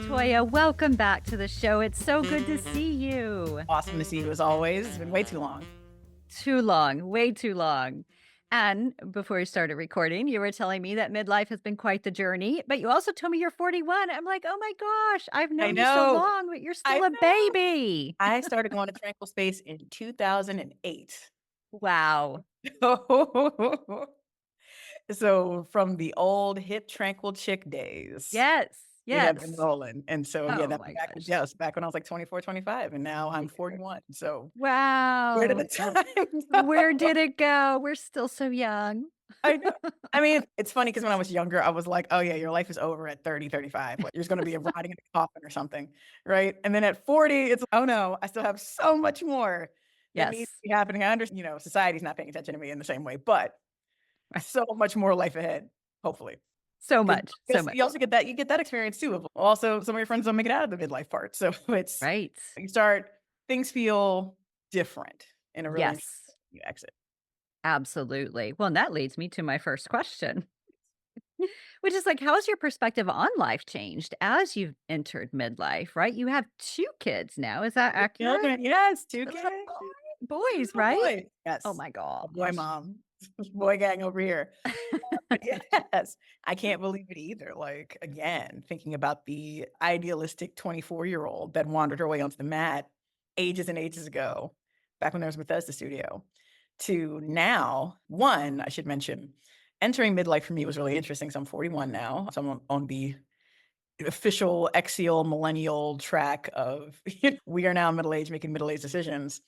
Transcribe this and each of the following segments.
Latoya, welcome back to the show. It's so good to see you. Awesome to see you as always. It's been way too long. Too long, way too long. And before we started recording, you were telling me that midlife has been quite the journey, but you also told me you're 41. I'm like, oh my gosh, I've I known you so know. long, but you're I still a know. baby. I started going to Tranquil Space in 2008. Wow. So from the old hip Tranquil chick days, Yes. we have been Yes. rolling. And so yeah, Oh that my back gosh. yes, back when I was like 24, 25, and now I'm 41. So where did the Wow. time Where go? did it go? We're still so young. I know. I mean, it's funny because when I was younger, I was like, "Oh, yeah, your life is over at 30, 35. Like, you're just gonna be rotting in a coffin or something," right? And then at 40, it's, "Oh, no, I still have so much more that needs to Yes. be happening." I understand, society's not paying attention to me in the same way, but so much more life ahead, hopefully. So 'Cause much. So yes, much. you also get that experience too of also some of your friends don't make it out of the midlife part. So it's Right. you start things feel different in a really interesting Yes. way when you exit. Absolutely. Well, and that leads me to my first question, which is like, how has your perspective on life changed as you've entered midlife, right? You have 2 kids now. Is that 2 accurate? children, yes, 2 A kids. little Two boys, little right? boys. Oh Yes. my A boy gosh. mom. Boy gang over here. But yes, I can't believe it either. Like, again, thinking about the idealistic 24-year-old that wandered her way onto the mat ages and ages ago, back when there was Bethesda Studio, to now, one, I should mention, entering midlife for me was really interesting. So I'm 41 now. So I'm on the official axial millennial track of we are now middle age making middle age decisions.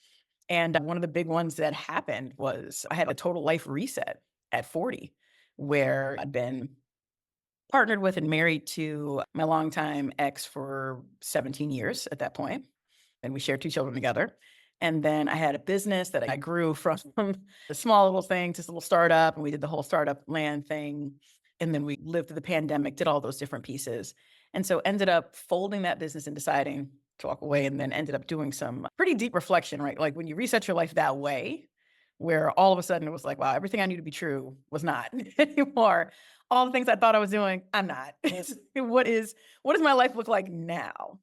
And one of the big ones that happened was I had a total life reset at 40, where I'd been partnered with and married to my longtime ex for 17 years at that point, and we shared 2 children together. And then I had a business that I grew from a small little thing to this little startup, and we did the whole startup land thing. And then we lived through the pandemic, did all those different pieces. And so ended up folding that business and deciding to walk away, and then ended up doing some pretty deep reflection, right? Like when you reset your life that way, where all of a sudden it was like, wow, everything I knew to be true was not anymore. All the things I thought I was doing, I'm not. What does my life look like now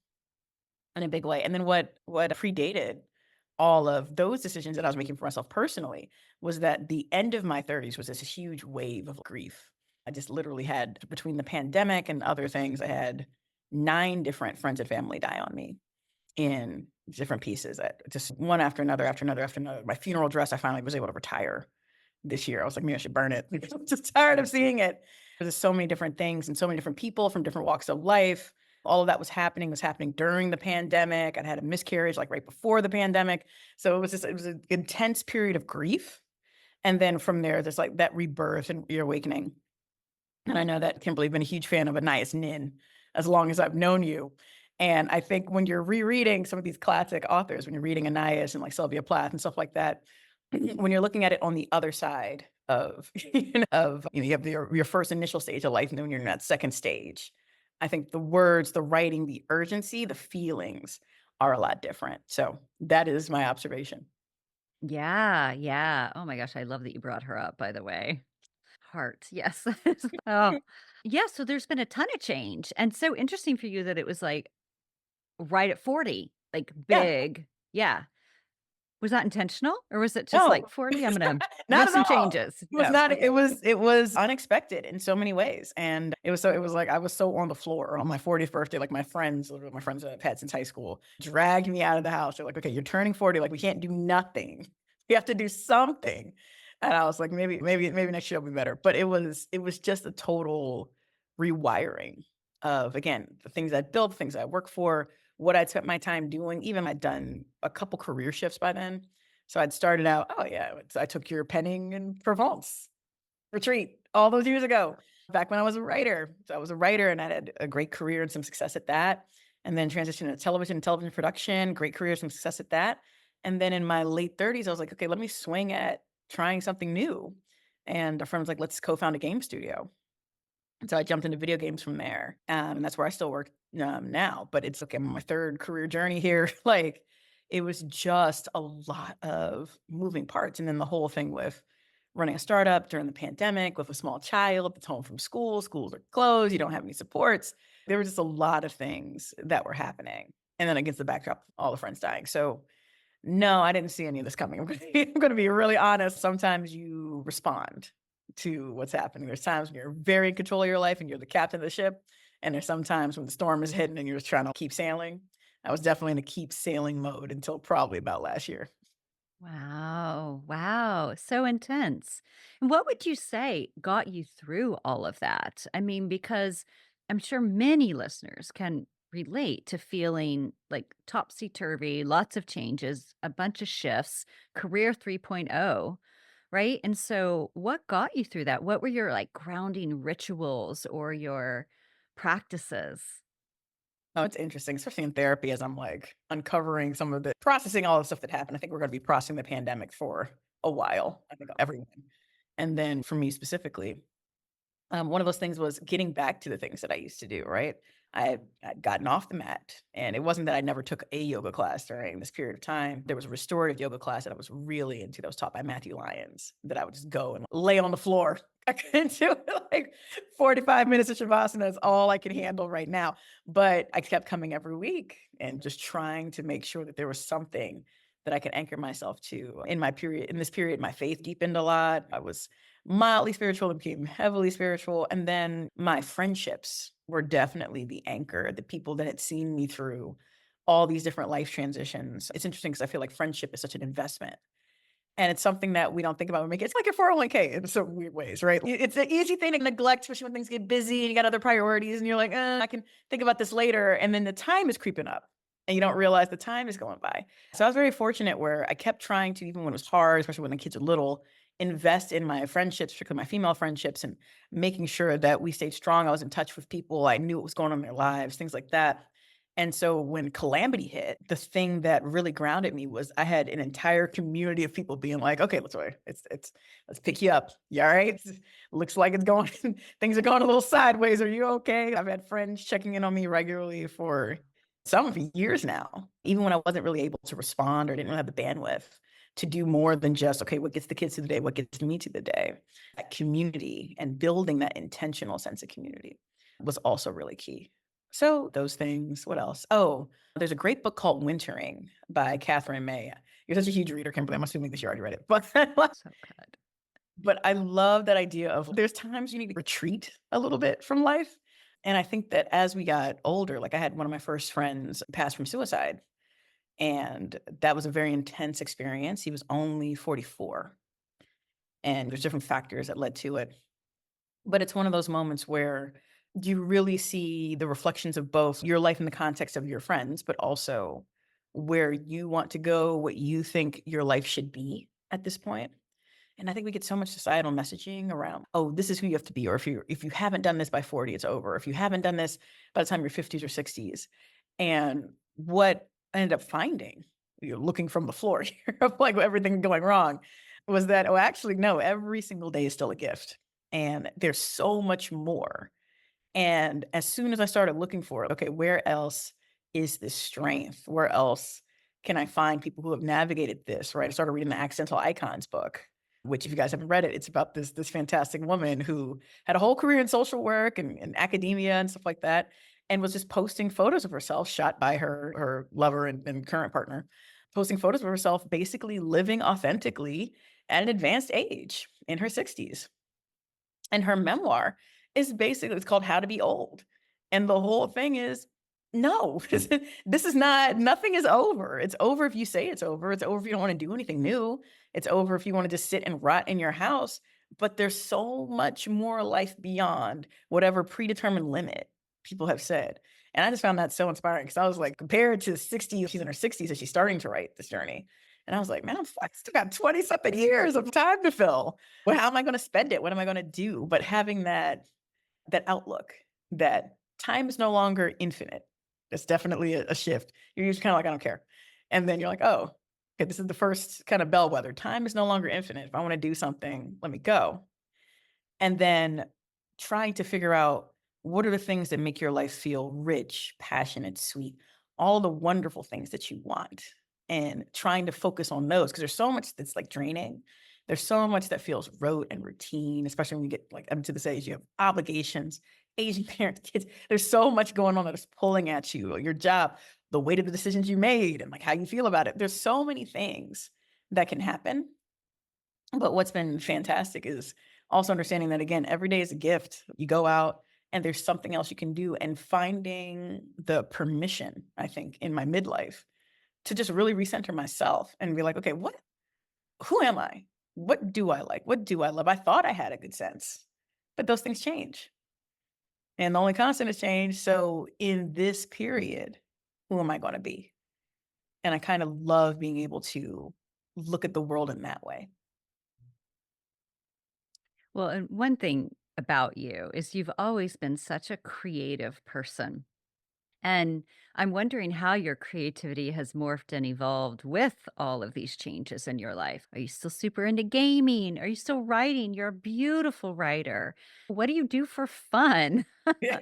in a big way? And then what predated all of those decisions that I was making for myself personally was that the end of my 30s was this huge wave of grief. I just literally had, between the pandemic and other things, I had 9 different friends and family die on me in different pieces, just one after another, after another, after another. My funeral dress, I finally was able to retire this year. I was like, maybe I should burn it because I'm just tired of seeing it. There's so many different things and so many different people from different walks of life. All of that was happening during the pandemic. I'd had a miscarriage like right before the pandemic. So it was an intense period of grief. And then from there, there's like that rebirth and reawakening. And I know that Kimberly's been a huge fan of Anais Nin as long as I've known you. And I think when you're rereading some of these classic authors, when you're reading Anais and like Sylvia Plath and stuff like that, when you're looking at it on the other side of, you have your first initial stage of life, and then when you're in that second stage, I think the words, the writing, the urgency, the feelings are a lot different. So that is my observation. Yeah, yeah. Oh my gosh, I love that you brought her up, by the way. Heart, yes. Oh, yeah, so there's been a ton of change, and so interesting for you that it was, like, right at 40, like, Yeah. big. Yeah. Was that intentional, or was it just No, like, "40, I'm gonna not make at some all. changes"? It was No, not okay. it was unexpected in so many ways, and it was like I was so on the floor on my 40th birthday, like, my friends, literally my friends that I've had since high school, dragged me out of the house. They're like, "Okay, you're turning 40, like, we can't do nothing. You have to do something." And I was like, "Maybe next year will be better." But it was just a total rewiring of, again, the things I built, things I worked for, what I'd spent my time doing. Even I'd done a couple career shifts by then. So I'd started out, oh yeah, I took your penning in Provence retreat all those years ago, back when I was a writer. So I was a writer and I had a great career and some success at that. And then transitioned to television and television production, great career, some success at that. And then in my late 30s, I was like, okay, let me swing at trying something new. And a friend was like, let's co-found a game studio. And so I jumped into video games from there. And that's where I still work now. But it's okay, I'm on my third career journey here. Like, It was just a lot of moving parts, and then the whole thing with running a startup during the pandemic with a small child that's home from school, schools are closed, you don't have any supports. There were just a lot of things that were happening, and then against the backdrop, all the friends dying. So, no, I didn't see any of this coming. I'm gonna be really honest. Sometimes you respond to what's happening. There's times when you're very in control of your life and you're the captain of the ship, and there's sometimes when the storm is hitting and you're just trying to keep sailing. I was definitely in a keep sailing mode until probably about last year. Wow. Wow. So intense. And what would you say got you through all of that? I mean, because I'm sure many listeners can relate to feeling like topsy turvy, lots of changes, a bunch of shifts, career 3.0, right? And so, what got you through that? What were your like grounding rituals or your practices? Oh, it's interesting, especially in therapy as I'm like uncovering some of the processing all the stuff that happened. I think we're going to be processing the pandemic for a while. I think everyone. And then for me specifically, one of those things was getting back to the things that I used to do, right? I'd gotten off the mat, and it wasn't that I never took a yoga class during this period of time. There was a restorative yoga class that I was really into that was taught by Matthew Lyons that I would just go and lay on the floor. I couldn't do it like 45 minutes of Shavasana is all I can handle right now. But I kept coming every week and just trying to make sure that there was something that I could anchor myself to. In this period, my faith deepened a lot. I was mildly spiritual and became heavily spiritual. And then my friendships were definitely the anchor, the people that had seen me through all these different life transitions. It's interesting because I feel like friendship is such an investment. And it's something that we don't think about when we get it's like a 401k in some weird ways, right? It's an easy thing to neglect, especially when things get busy and you got other priorities and you're like, I can think about this later. And then the time is creeping up and you don't realize the time is going by. So I was very fortunate where I kept trying to, even when it was hard, especially when the kids are little, invest in my friendships, particularly my female friendships, and making sure that we stayed strong. I was in touch with people. I knew what was going on in their lives, things like that. And so when calamity hit, the thing that really grounded me was I had an entire community of people being like, "Okay, Latoya, it's let's pick you up. You all right? Looks like it's going things are going a little sideways. Are you okay?" I've had friends checking in on me regularly for some of years now, even when I wasn't really able to respond or didn't really have the bandwidth to do more than just, okay, what gets the kids through the day? What gets me to the day? That community and building that intentional sense of community was also really key. So those things. What else? Oh, there's a great book called Wintering by Catherine May. You're such a huge reader, Kimberly. I'm assuming that you already read it. But So good. but I love that idea of there's times you need to retreat a little bit from life. And I think that as we got older, like I had one of my first friends pass from suicide. And that was a very intense experience. He was only 44. And there's different factors that led to it. But it's one of those moments where you really see the reflections of both your life in the context of your friends, but also where you want to go, what you think your life should be at this point. And I think we get so much societal messaging around, oh, this is who you have to be, or if you haven't done this by 40, it's over. If you haven't done this by the time you're 50s or 60s. And what I ended up finding, looking from the floor here of like everything going wrong, was that, oh, actually, no, every single day is still a gift. And there's so much more. And as soon as I started looking for it, okay, where else is this strength? Where else can I find people who have navigated this, right? I started reading the Accidental Icons book, which if you guys haven't read it, it's about this fantastic woman who had a whole career in social work and academia and stuff like that, and was just posting photos of herself shot by her lover and current partner, posting photos of herself basically living authentically at an advanced age in her 60s. And her memoir is basically it's called How to Be Old. And the whole thing is, no, this is not nothing is over. It's over if you say it's over. It's over if you don't wanna do anything new. It's over if you wanna just sit and rot in your house. But there's so much more life beyond whatever predetermined limit people have said. And I just found that so inspiring because I was like, compared to 60, she's in her 60s and she's starting to write this journey. And I was like, man, I still got 20 something years of time to fill. Well, how am I gonna spend it? What am I gonna do? But having that outlook that time is no longer infinite. It's definitely a shift. You're just kinda like, "I don't care." And then you're like, "Oh, okay, this is the first kind of bellwether. Time is no longer infinite. If I wanna do something, let me go." And then trying to figure out what are the things that make your life feel rich, passionate, sweet, all the wonderful things that you want. and trying to focus on those because there's so much that's like draining. There's so much that feels rote and routine, especially when you get like up to this age, you have obligations, aging parents, kids. There's so much going on that is pulling at you, your job, the weight of the decisions you made, and like how you feel about it. There's so many things that can happen. But what's been fantastic is also understanding that again, every day is a gift. You go out and there's something else you can do and finding the permission, I think, in my midlife to just really recenter myself and be like, okay, who am I? What do I like? What do I love? I thought I had a good sense, but those things change. And the only constant is change. So in this period, who am I going to be? And I kind of love being able to look at the world in that way. Well, and one thing about you is you've always been such a creative person. And I'm wondering how your creativity has morphed and evolved with all of these changes in your life. Are you still super into gaming? Are you still writing? You're a beautiful writer. What do you do for fun? Do you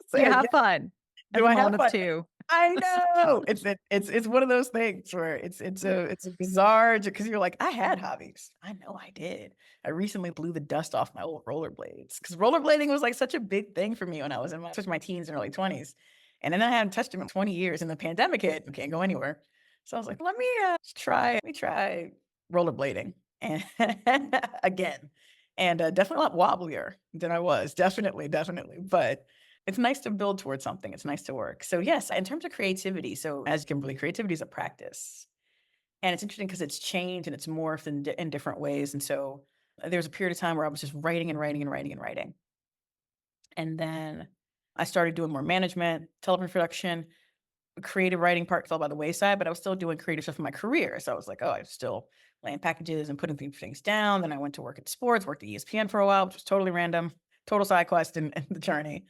So have fun as do a I have mom of fun? 2? I know. It's one of those things where it's a bizarre because you're like, I had hobbies. I know I did. I recently blew the dust off my old rollerblades because rollerblading was like such a big thing for me when I was in my teens and early 20s. And then I hadn't touched them in 20 years and the pandemic hit and can't go anywhere. So I was like, let me try rollerblading and again. And definitely a lot wobblier than I was. Definitely, definitely. But it's nice to build towards something. It's nice to work. So yes, in terms of creativity, so as Kimberly, creativity is a practice. And it's interesting because it's changed and it's morphed in different ways. And so there was a period of time where I was just writing and writing and writing and writing. And then I started doing more management, television production, creative writing part fell by the wayside, but I was still doing creative stuff in my career. So I was like, oh, I was still laying packages and putting things down. Then I went to work at sports, worked at ESPN for a while, which was totally random, total side quest in the journey.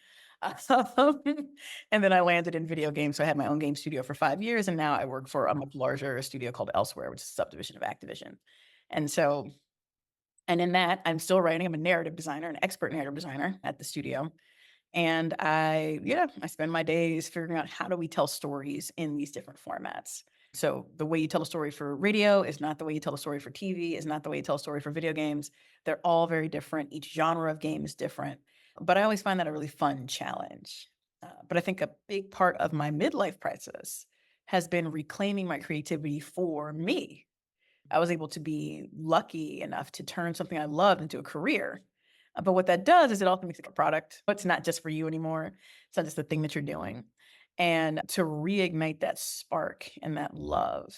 Um, and then I landed in video games. So I had my own game studio for 5 years. And now I work for a much larger studio called Elsewhere, which is a subdivision of Activision. And so, and in that, I'm still writing. I'm a narrative designer, an expert narrative designer at the studio. And I spend my days figuring out how do we tell stories in these different formats. So the way you tell a story for radio is not the way you tell a story for TV, is not the way you tell a story for video games. They're all very different. Each genre of game is different. But I always find that a really fun challenge. But I think a big part of my midlife crisis has been reclaiming my creativity for me. I was able to be lucky enough to turn something I loved into a career. But what that does is it also makes it a product. It's not just for you anymore. It's not just the thing that you're doing. And to reignite that spark and that love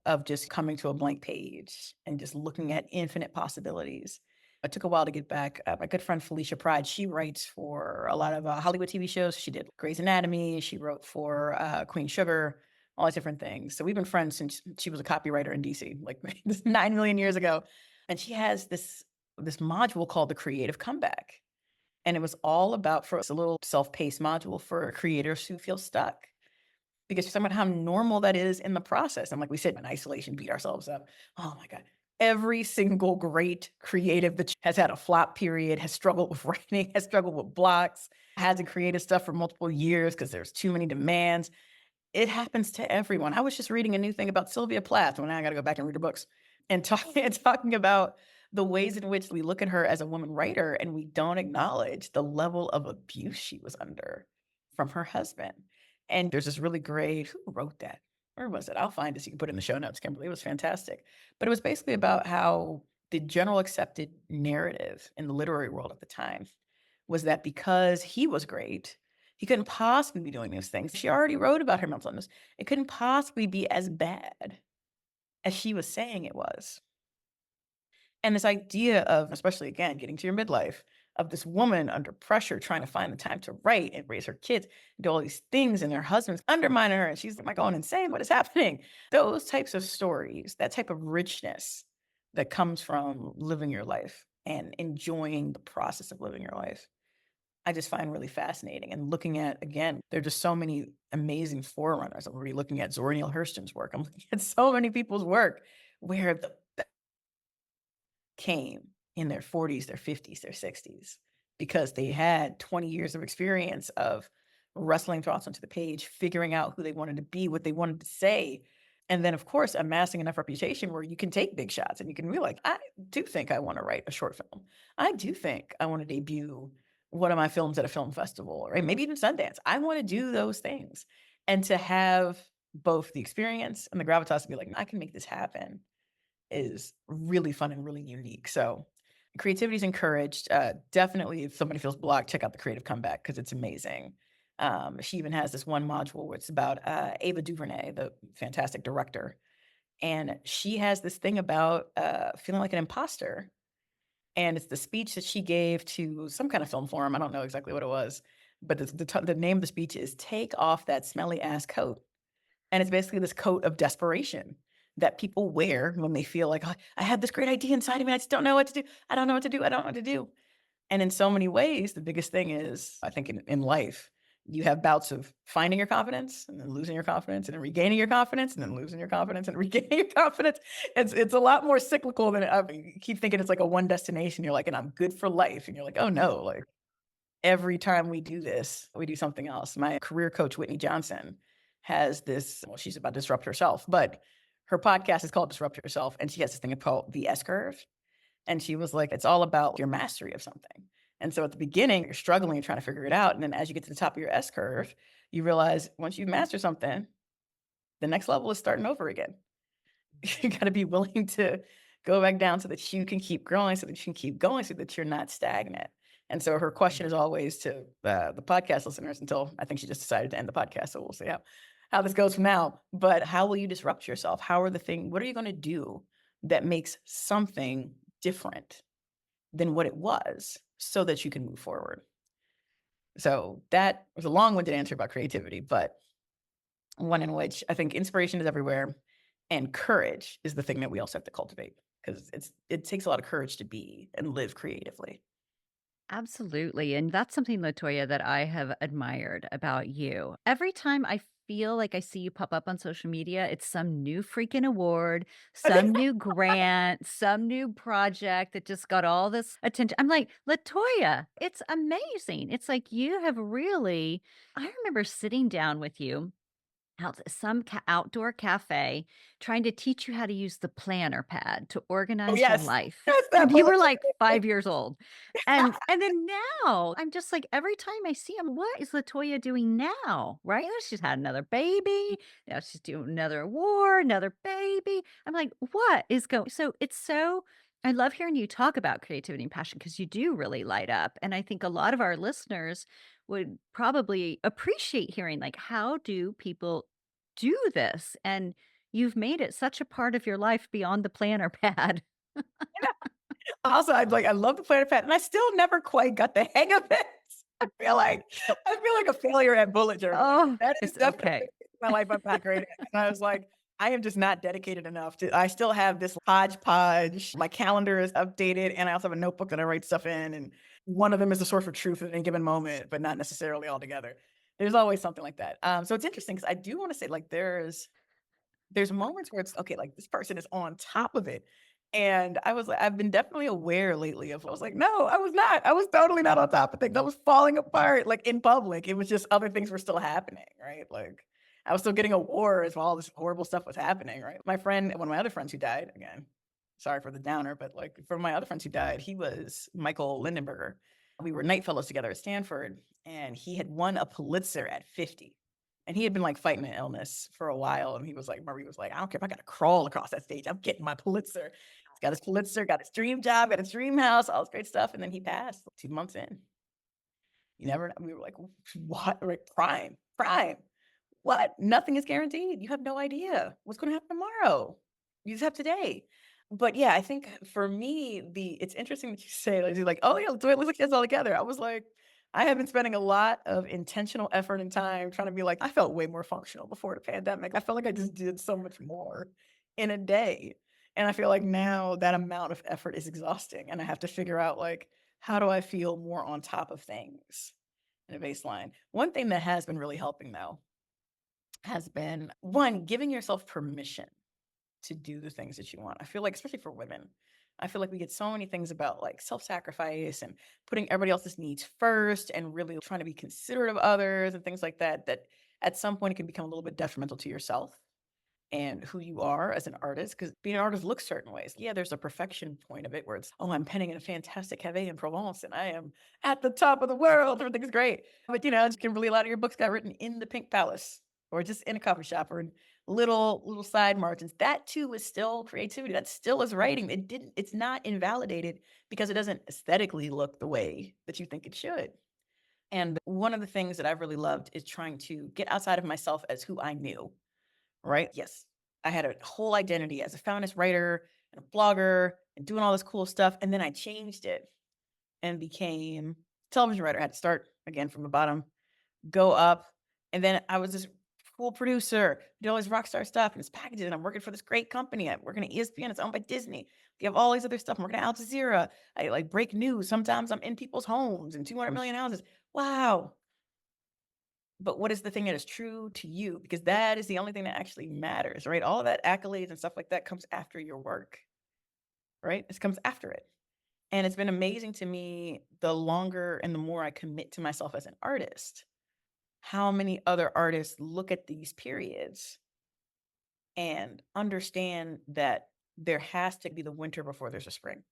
of just coming to a blank page and just looking at infinite possibilities. It took a while to get back. My good friend Felicia Pride, she writes for a lot of Hollywood TV shows. She did Grey's Anatomy. She wrote for Queen Sugar, all these different things. So we've been friends since she was a copywriter in DC, like 9 million years ago. And she has this module called the Creative Comeback. And it was all about for us a little self-paced module for creators who feel stuck because you're talking about how normal that is in the process. And like we said, in isolation, beat ourselves up. Oh my God. Every single great creative that has had a flop period, has struggled with writing, has struggled with blocks, had to create stuff for multiple years because there's too many demands. It happens to everyone. I was just reading a new thing about Sylvia Plath. Well, now I got to go back and read her books and talking about the ways in which we look at her as a woman writer and we don't acknowledge the level of abuse she was under from her husband. And there's this really great, who wrote that? Where was it? I'll find it so you can put it in the show notes, Kimberly. It was fantastic. But it was basically about how the general accepted narrative in the literary world at the time was that because he was great, he couldn't possibly be doing those things. She already wrote about her mental illness. It couldn't possibly be as bad as she was saying it was. And this idea of, especially again, getting to your midlife, of this woman under pressure trying to find the time to write and raise her kids, do all these things, and her husband's undermining her, and she's like going insane. What is happening? Those types of stories, that type of richness that comes from living your life and enjoying the process of living your life, I just find really fascinating. And looking at, again, there are just so many amazing forerunners. I'm already looking at Zora Neale Hurston's work. I'm looking at so many people's work where the came in their 40s, their 50s, their 60s, because they had 20 years of experience of wrestling thoughts onto the page, figuring out who they wanted to be, what they wanted to say. And then, of course, amassing enough reputation where you can take big shots and you can be like, I do think I want to write a short film. I do think I want to debut one of my films at a film festival, or maybe even Sundance. I want to do those things. And to have both the experience and the gravitas to be like, I can make this happen is really fun and really unique. So creativity is encouraged. Definitely, if somebody feels blocked, check out the Creative Comeback because it's amazing. She even has this one module where it's about Ava DuVernay, the fantastic director, and she has this thing about feeling like an imposter. And it's the speech that she gave to some kind of film forum. I don't know exactly what it was, but the name of the speech is "Take Off That Smelly Ass Coat." And it's basically this coat of desperation that people wear when they feel like, I had this great idea inside of me. I just don't know what to do. I don't know what to do. I don't know what to do. And in so many ways, the biggest thing is, I think in life, you have bouts of finding your confidence and then losing your confidence and then regaining your confidence and then losing your confidence and regaining your confidence. It's a lot more cyclical than you keep thinking it's like a one destination. You're like, and I'm good for life. And you're like, oh no, like every time we do this, we do something else. My career coach, Whitney Johnson, has this, well, she's about to disrupt herself, but her podcast is called Disrupt Yourself. And she has this thing called the S curve. And she was like, it's all about your mastery of something. And so at the beginning, you're struggling and trying to figure it out. And then as you get to the top of your S curve, you realize once you master something, the next level is starting over again. You got to be willing to go back down so that you can keep growing, so that you can keep going, so that you're not stagnant. And so her question is always to the podcast listeners until I think she just decided to end the podcast. So we'll see how this goes from now. But how will you disrupt yourself? What are you going to do that makes something different than what it was so that you can move forward? So that was a long-winded answer about creativity, but one in which I think inspiration is everywhere and courage is the thing that we also have to cultivate because it takes a lot of courage to be and live creatively. Absolutely, and that's something, Latoya, that I have admired about you. Every time I feel like I see you pop up on social media, it's some new freaking award, some new grant, some new project that just got all this attention. I'm like, "Latoya, it's amazing." It's like you have really I remember sitting down with you out some outdoor cafe trying to teach you how to use the planner pad to Oh, organize your yes. life, Yes, that and you bullet were, like, journal. 5 years old, and then now, I'm just like, every time I see him, "What is Latoya doing now?" Right? Now she's had another baby, now she's doing another award, another baby. I'm like, "What is going?" So, it's so I love hearing you talk about creativity and passion because you do really light up, and I think a lot of our listeners would probably appreciate hearing, like, how do people do this? And you've made it such a part of your life beyond the planner pad. Also, I love the planner pad, and I still never quite got the hang of it. I feel like a failure at bullet journaling. Oh, That is it's definitely okay. my life I'm not great at. And I was like, I am just not dedicated enough to I still have this hodgepodge. My calendar is updated, and I also have a notebook that I write stuff in, and one of them is the source of truth at any given moment, but not necessarily all together. There's always something like that. So it's interesting because I do want to say, like, there's moments where it's okay, like this person is on top of it. And I was like, I've been definitely aware lately of I was like, no, I was not. I was totally not on top of things. I was falling apart like in public. It was just other things were still happening, right? Like I was still getting awards while all this horrible stuff was happening, right? My friend, one of my other friends who died, again, sorry for the downer, but like for my other friends who died, he was Michael Lindenberger. We were night fellows together at Stanford, and he had won a Pulitzer at 50. And he had been like fighting an illness for a while. And he was like, Marie was like, I don't care if I got to crawl across that stage. I'm getting my Pulitzer. He's got his Pulitzer, got his dream job, got his dream house, all this great stuff. And then he passed 2 months in. You never know. We were like, what? We're like, prime. What? Nothing is guaranteed. You have no idea what's going to happen tomorrow. You just have today. But yeah, I think for me, it's interesting that you say like, oh yeah, so it looks like it's all together. I was like, I have been spending a lot of intentional effort and time trying to be like, I felt way more functional before the pandemic. I felt like I just did so much more in a day. And I feel like now that amount of effort is exhausting. And I have to figure out like, how do I feel more on top of things in a baseline? One thing that has been really helping though has been one, giving yourself permission to do the things that you want. I feel like, especially for women, I feel like we get so many things about like self-sacrifice and putting everybody else's needs first and really trying to be considerate of others and things like that, that at some point it can become a little bit detrimental to yourself and who you are as an artist. Because being an artist looks certain ways. Yeah, there's a perfection point of it where it's, oh, I'm penning in a fantastic café in Provence and I am at the top of the world. Everything's great. But, Kimberly, a lot of your books got written in the Pink Palace or just in a coffee shop or in little side margins. That too is still creativity. That still is writing. It's not invalidated because it doesn't aesthetically look the way that you think it should. And one of the things that I've really loved is trying to get outside of myself as who I knew, right? Yes. I had a whole identity as a feminist writer and a blogger and doing all this cool stuff. And then I changed it and became a television writer. I had to start again from the bottom, go up. And then I was this cool producer, did all this rock star stuff and it's packages. And I'm working for this great company. I'm working at ESPN. It's owned by Disney. We have all these other stuff. I'm working at Al Jazeera. I like break news. Sometimes I'm in people's homes and 200 million houses. Wow. But what is the thing that is true to you? Because that is the only thing that actually matters, right? All of that accolades and stuff like that comes after your work, right? It comes after it. And it's been amazing to me the longer and the more I commit to myself as an artist, how many other artists look at these periods and understand that there has to be the winter before there's a spring.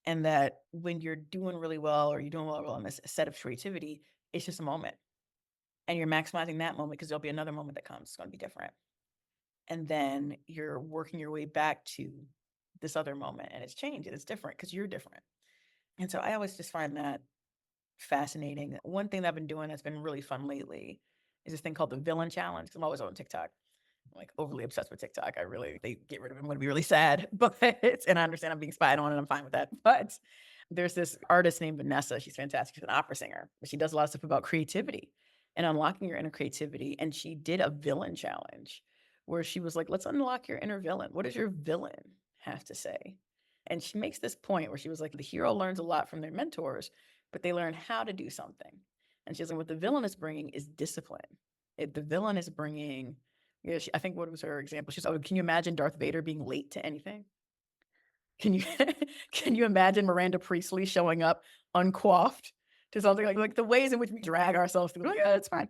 And that when you're doing really well or you're doing well on this set of creativity, it's just a moment. And you're maximizing that moment because there'll be another moment that comes. It's going to be different. And then you're working your way back to this other moment and it's changed and it's different because you're different. And so I always just find that fascinating. One thing that I've been doing that's been really fun lately is this thing called the villain challenge. I'm always on TikTok. I'm like overly obsessed with TikTok. They get rid of it, I'm going to be really sad, but and I understand I'm being spied on and I'm fine with that. But there's this artist named Vanessa. She's fantastic. She's an opera singer. She does a lot of stuff about creativity and unlocking your inner creativity. And she did a villain challenge where she was like, let's unlock your inner villain. What does your villain have to say? And she makes this point where she was like, the hero learns a lot from their mentors, but they learn how to do something. And she's like, what the villain is bringing is discipline. The villain is bringing, I think what was her example? She's, oh, can you imagine Darth Vader being late to anything? Can you can you imagine Miranda Priestley showing up uncoiffed to something like the ways in which we drag ourselves through? Like, yeah, it's fine.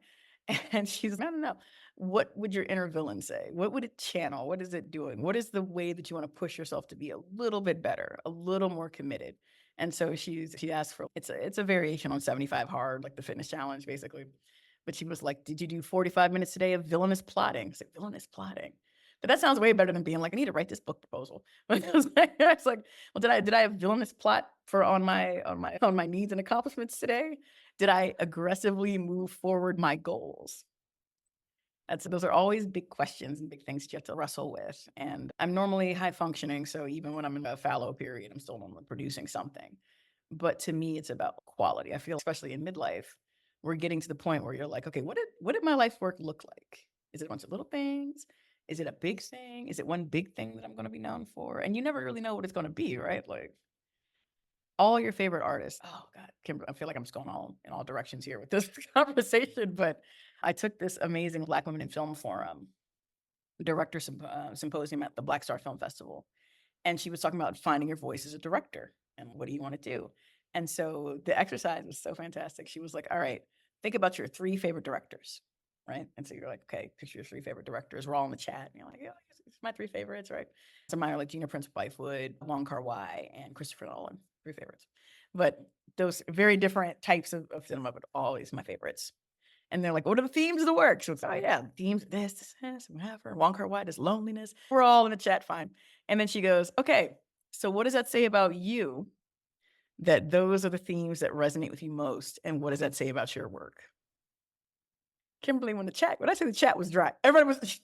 And she's, no, no, no. What would your inner villain say? What would it channel? What is it doing? What is the way that you want to push yourself to be a little bit better, a little more committed? And so she asked for it's a variation on 75 hard, like the fitness challenge, basically. But she was like, did you do 45 minutes today of villainous plotting? I said, villainous plotting. But that sounds way better than being like, I need to write this book proposal. It's like, well, did I have villainous plot for on my needs and accomplishments today? Did I aggressively move forward my goals? Those are always big questions and big things you have to wrestle with. And I'm normally high functioning, so even when I'm in a fallow period, I'm still normally producing something. But to me, it's about quality. I feel, especially in midlife, we're getting to the point where you're like, okay, what did my life work look like? Is it a bunch of little things? Is it a big thing? Is it one big thing that I'm going to be known for? And you never really know what it's going to be, right? Like all your favorite artists. Oh God, Kimber, I feel like I'm just going all in all directions here with this conversation. But I took this amazing Black Women in Film Forum symposium at the Black Star Film Festival, and she was talking about finding your voice as a director and what do you want to do. And so the exercise was so fantastic. She was like, all right, think about your 3 favorite directors, right? And so you're like, okay, picture your 3 favorite directors. We're all in the chat. And you're like, yeah, it's my 3 favorites, right? So mine are like Gina Prince Bythewood, Wong Kar-wai, and Christopher Nolan, 3 favorites. But those very different types of cinema, but always my favorites. And they're like, what are the themes of the work? So it's, oh yeah, themes, this, whatever. Wong Kar-wai, this loneliness. We're all in the chat, fine. And then she goes, okay, so what does that say about you that those are the themes that resonate with you most? And what does that say about your work? Kimberly, when I say the chat was dry, everybody was,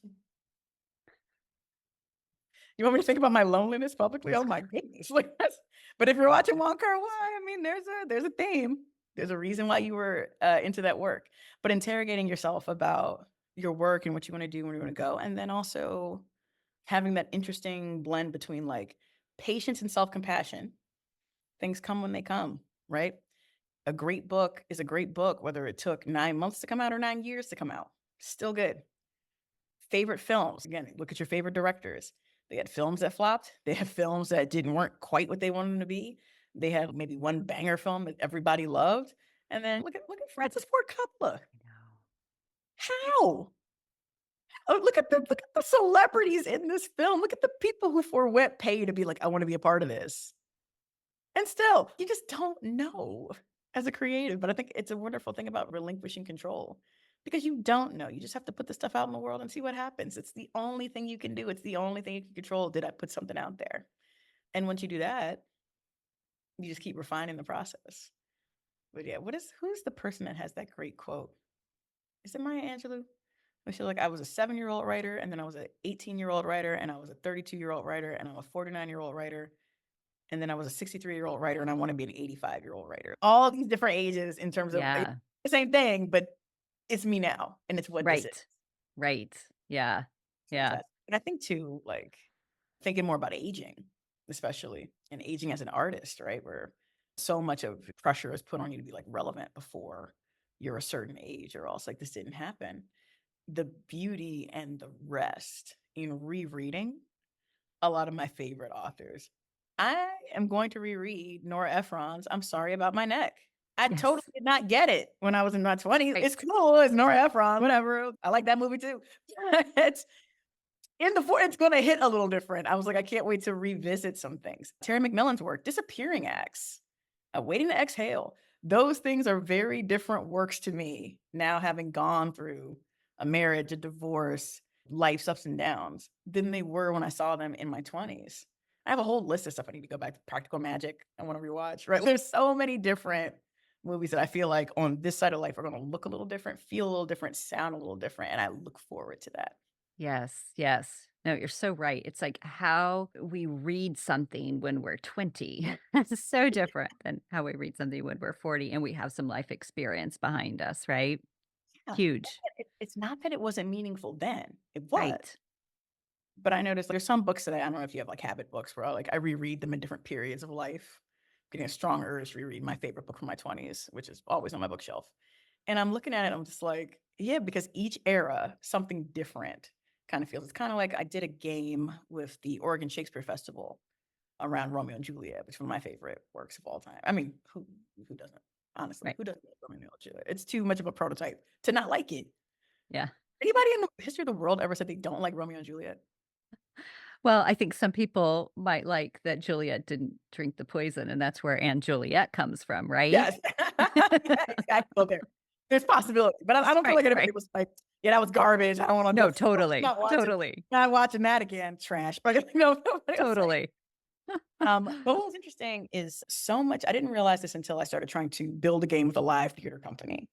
you want me to think about my loneliness publicly? Oh my goodness. Like that's, but if you're watching Wong Kar-wai, I mean, there's a theme. There's a reason why you were into that work. But interrogating yourself about your work and what you want to do, where you want to go, and then also having that interesting blend between like patience and self-compassion. Things come when they come, right? A great book is a great book, whether it took 9 months to come out or 9 years to come out. Still good. Favorite films, again, look at your favorite directors. They had films that flopped. They had films that didn't weren't quite what they wanted them to be. They had maybe one banger film that everybody loved, and then look at Francis Ford Coppola. I know. How? Oh, look at the celebrities in this film. Look at the people who forwent pay to be like, "I wanna be a part of this." And still, you just don't know as a creative, but I think it's a wonderful thing about relinquishing control because you don't know. You just have to put the stuff out in the world and see what happens. It's the only thing you can do. It's the only thing you can control. Did I put something out there? And once you do that, you just keep refining the process. But yeah, who's the person that has that great quote? Is it Maya Angelou? I feel like I was a 7-year-old writer, and then I was an 18-year-old writer, and I was a 32-year-old writer, and I'm a 49-year-old writer. And then I was a 63-year-old writer, and I wanna be an 85-year-old writer. All these different ages in terms of it's Yeah. the same thing, but it's me now, and it's what this is. Right. Right. Yeah. Yeah. Fantastic. And I think too, like, thinking more about aging, especially, and aging as an artist, right? Where so much of pressure is put on you to be, like, relevant before you're a certain age or else, like, this didn't happen. The beauty and the rest in rereading a lot of my favorite authors. I am going to reread Nora Ephron's I'm Sorry About My Neck. I totally Yes. did not get it when I was in my 20s. Right. It's cool, it's Nora Ephron, whatever. I like that movie too. It's it's gonna hit a little different. I was like, I can't wait to revisit some things. Terry McMillan's work, Disappearing Acts, Waiting to Exhale. Those things are very different works to me now having gone through a marriage, a divorce, life's ups and downs than they were when I saw them in my 20s. I have a whole list of stuff I need to go back to. Practical Magic, I want to rewatch, right? There's so many different movies that I feel like on this side of life are going to look a little different, feel a little different, sound a little different. And I look forward to that. Yes, yes. No, you're so right. It's like how we read something when we're 20 is so different than how we read something when we're 40 and we have some life experience behind us, right? Yeah. Huge. It's not that it wasn't meaningful then, it was. Right. But I noticed there's some books that I don't know if you have like habit books where I reread them in different periods of life. Getting a strong urge to reread my favorite book from my 20s, which is always on my bookshelf. And I'm looking at it, I'm just like, yeah, because each era, something different kind of feels. It's kind of like I did a game with the Oregon Shakespeare Festival around Romeo and Juliet, which is one of my favorite works of all time. I mean, who doesn't? Honestly, Right. who doesn't like Romeo and Juliet? It's too much of a prototype to not like it. Yeah. Anybody in the history of the world ever said they don't like Romeo and Juliet? Well, I think some people might like that Juliet didn't drink the poison, and that's where Anne Juliet comes from, right? Yes. Yeah, exactly. Well, there's possibility, but I don't feel Right, like anybody right. was like, "Yeah, that was garbage. I don't wanna No, just totally, not watching totally, not watching that again, trash." But, nobody was saying. totally. But what was interesting is so much I didn't realize this until I started trying to build a game with a live theater company,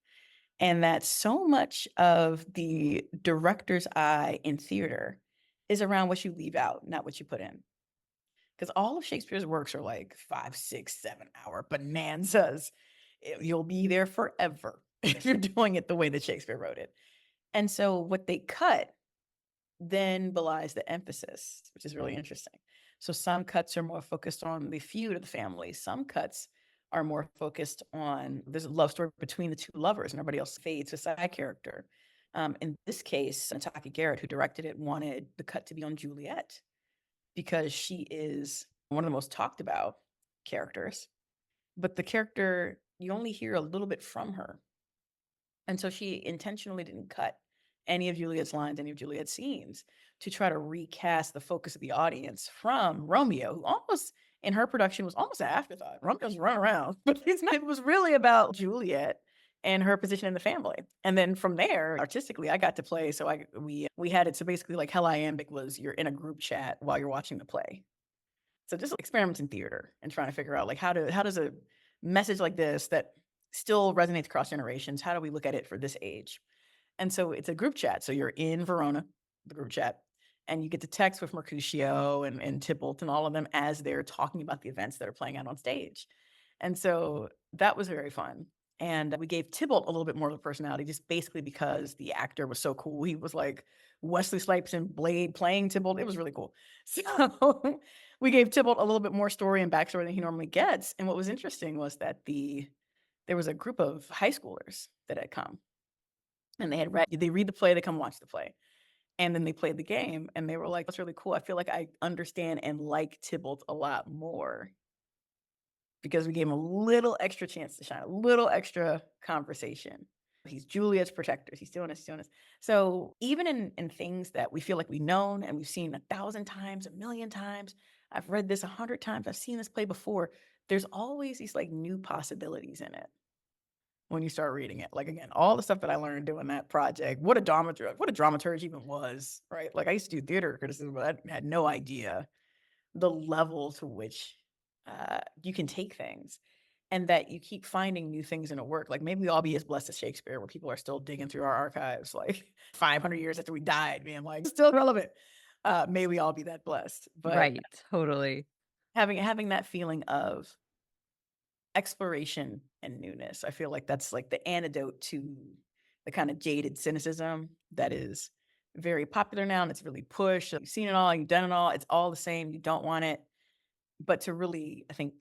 and that so much of the director's eye in theater is around what you leave out, not what you put in. Because all of Shakespeare's works are like 5, 6, 7 hour bonanzas. You'll be there forever if you're doing it the way that Shakespeare wrote it. And so what they cut then belies the emphasis, which is really interesting. So some cuts are more focused on the feud of the family. Some cuts are more focused on there's a love story between the two lovers, and everybody else fades to side character. In this case, Nataki Garrett, who directed it, wanted the cut to be on Juliet because she is one of the most talked about characters, but the character, you only hear a little bit from her. And so she intentionally didn't cut any of Juliet's lines, any of Juliet's scenes to try to recast the focus of the audience from Romeo, who almost in her production was almost an afterthought. Romeo's running around, but he's not, it was really about Juliet and her position in the family. And then from there, artistically, I got to play. So we had it. So basically, like Hell Iambic was you're in a group chat while you're watching the play. So just experiments in theater and trying to figure out like how does a message like this that still resonates across generations, how do we look at it for this age? And so it's a group chat. So you're in Verona, the group chat, and you get to text with Mercutio and Tybalt and all of them as they're talking about the events that are playing out on stage. And so that was very fun. And we gave Tybalt a little bit more of a personality, just basically because the actor was so cool. He was like Wesley Snipes in Blade playing Tybalt. It was really cool. So we gave Tybalt a little bit more story and backstory than he normally gets. And what was interesting was that there was a group of high schoolers that had come and they read the play, they come watch the play. And then they played the game and they were like, "That's really cool. I feel like I understand and like Tybalt a lot more because we gave him a little extra chance to shine, a little extra conversation. He's Juliet's protector. He's doing this, he's doing this." So even in things that we feel like we've known and we've seen 1,000 times, 1,000,000 times, I've read this 100 times, I've seen this play before, there's always these, like, new possibilities in it when you start reading it. Like, again, all the stuff that I learned doing that project, what a dramaturge even was, right? Like, I used to do theater criticism, but I had no idea the level to which, you can take things and that you keep finding new things in a work. Like, maybe we'll all be as blessed as Shakespeare, where people are still digging through our archives, like, 500 years after we died, being like, "Still relevant." May we all be that blessed. But Right, totally. having that feeling of exploration and newness, I feel like that's, like, the antidote to the kinda jaded cynicism that is very popular now, and it's really pushed. You've seen it all, you've done it all, it's all the same, you don't want it. But to really, I think,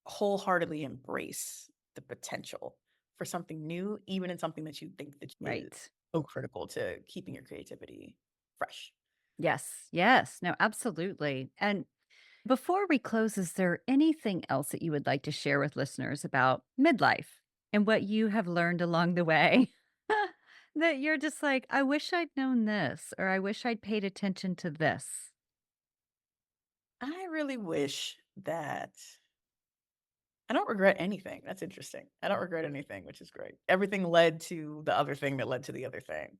wholeheartedly embrace the potential for something new, even in something that you think that is Right. so critical to keeping your creativity fresh. Yes, yes. No, absolutely. And before we close, is there anything else that you would like to share with listeners about midlife and what you have learned along the way that you're just like, I wish I'd known this, or I wish I'd paid attention to this? I really wish that I don't regret anything. That's interesting. I don't regret anything, which is great. Everything led to the other thing that led to the other thing.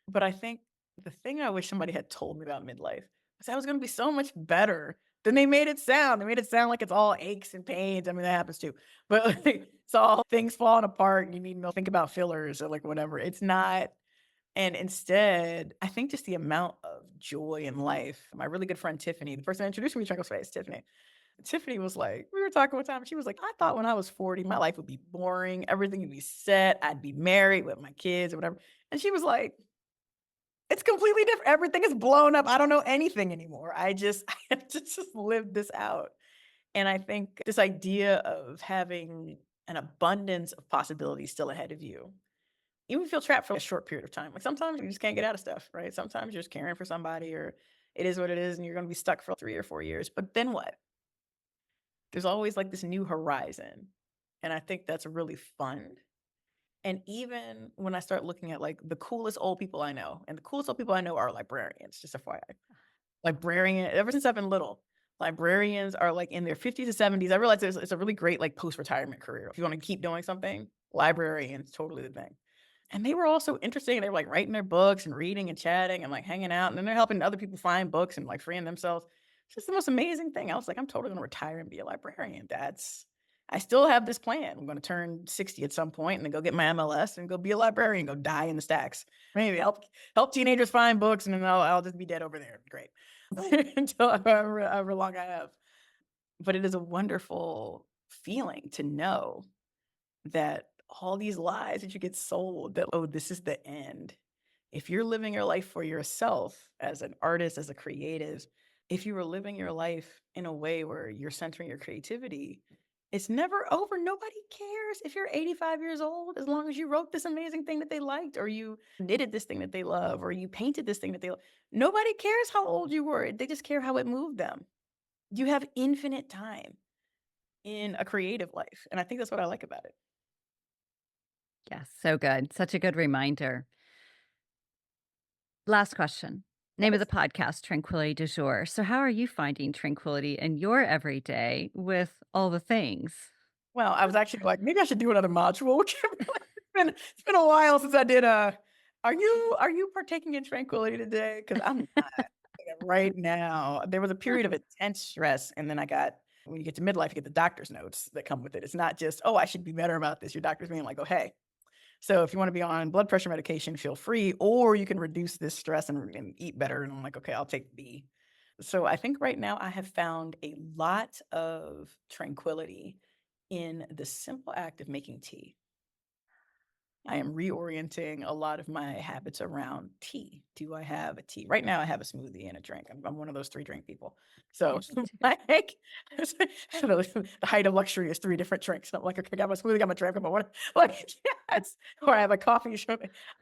But I think the thing I wish somebody had told me about midlife was I was gonna be so much better than they made it sound. They made it sound like it's all aches and pains. I mean, that happens too. But like, it's all things falling apart and you need to think about fillers or like whatever. It's not. And instead, I think just the amount of joy in life. My really good friend Tiffany, the person that introduced me to Chuckle Space, Tiffany. Tiffany was like, we were talking one time, and she was like, "I thought when I was 40, my life would be boring, everything would be set, I'd be married with my kids or whatever." And she was like, "It's completely different. Everything is blown up. I don't know anything anymore. I just I have to just live this out." And I think this idea of having an abundance of possibilities still ahead of you, even if you feel trapped for a short period of time. Like sometimes you just can't get out of stuff, right? Sometimes you're just caring for somebody or it is what it is and you're gonna be stuck for 3 or 4 years. But then what? There's always like this new horizon. And I think that's really fun. And even when I start looking at like the coolest old people I know, and the coolest old people I know are librarians, just FYI. Librarian ever since I've been little, librarians are, like, in their 50s to 70s. I realize it's a really great, like, post-retirement career. If you wanna keep doing something, librarian's totally the thing. And they were all so interesting, they were, like, writing their books and reading and chatting and, like, hanging out, and then they're helping other people find books and, like, freeing themselves. It's just the most amazing thing. I was like, "I'm totally gonna retire and be a librarian." That's I still have this plan. I'm gonna turn 60 at some point and then go get my MLS and go be a librarian, go die in the stacks. Maybe help teenagers find books, and then I'll just be dead over there. Great. Until however long I have. But it is a wonderful feeling to know that all these lies that you get sold that, "Oh, this is the end." If you're living your life for yourself as an artist, as a creative, if you were living your life in a way where you're centering your creativity, it's never over. Nobody cares if you're 85 years old, as long as you wrote this amazing thing that they liked, or you knitted this thing that they love, or you painted this thing that they love. Nobody cares how old you were. They just care how it moved them. You have infinite time in a creative life. And I think that's what I like about it. Yes, so good. Such a good reminder. Last question. Name of the Yes. podcast, Tranquility du Jour. So, how are you finding tranquility in your everyday with all the things? Well, I was actually like, maybe I should do another module. It's been a while since I did are you partaking in tranquility today? Because I'm not right now. There was a period of intense stress, and then I got when you get to midlife, you get the doctor's notes that come with it. It's not just, oh, I should be better about this. Your doctor's being like, oh, hey. So if you want to be on blood pressure medication, feel free, or you can reduce this stress and eat better. And I'm like, okay, I'll take B. So I think right now I have found a lot of tranquility in the simple act of making tea. I am reorienting a lot of my habits around tea. Do I have a tea? Right now, I have a smoothie and a drink. I'm one of those 3 drink people. So, Me too. like, the height of luxury is 3 different drinks. I'm like, "Okay, I got my smoothie, got my drink, got my water." Like, yes, or I have a coffee.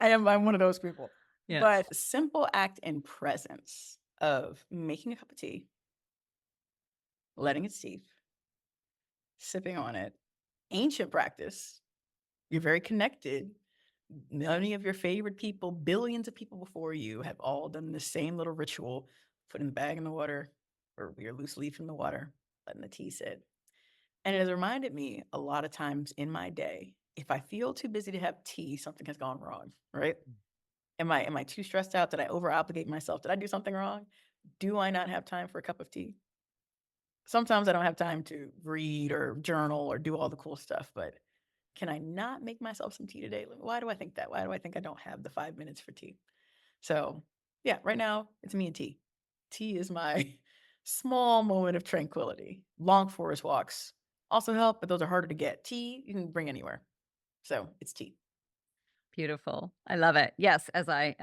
I'm one of those people. Yeah. But the simple act and presence of making a cup of tea, letting it steep, sipping on it, ancient practice. You're very connected. Many of your favorite people, billions of people before you have all done the same little ritual, putting the bag in the water or your loose leaf in the water, letting the tea sit. And it has reminded me a lot of times in my day, if I feel too busy to have tea, something has gone wrong, right? Am I too stressed out? Did I over obligate myself? Did I do something wrong? Do I not have time for a cup of tea? Sometimes I don't have time to read or journal or do all the cool stuff, but can I not make myself some tea today? Like, why do I think that? Why do I think I don't have the 5 minutes for tea? So, yeah, right now it's me and tea. Tea is my small moment of tranquility. Long forest walks also help, but those are harder to get. Tea you can bring anywhere. So, it's tea. Beautiful. I love it. Yes, as I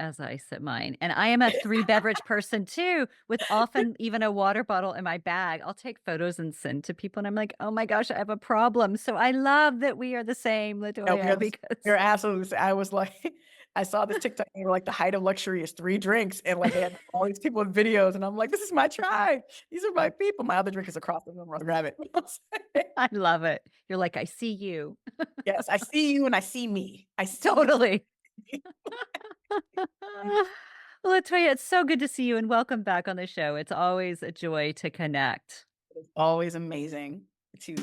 sip mine. And I am a 3 beverage person too, with often even a water bottle in my bag. I'll take photos and send to people, and I'm like, "Oh my gosh, I have a problem." So I love that we are the same, No, Latoya, you're because absolutely I was like I saw this TikTok, and they were like, "The height of luxury is 3 drinks," and, like, they had all these people in videos, and I'm like, "This is my tribe. These are my people." My other drink is across the room, I'll grab it. I love it. You're like, "I see you." Yes, I see you and I see me. I see you. Totally. Well, Latoya, it's so good to see you, and welcome back on the show. It's always a joy to connect. It's always amazing to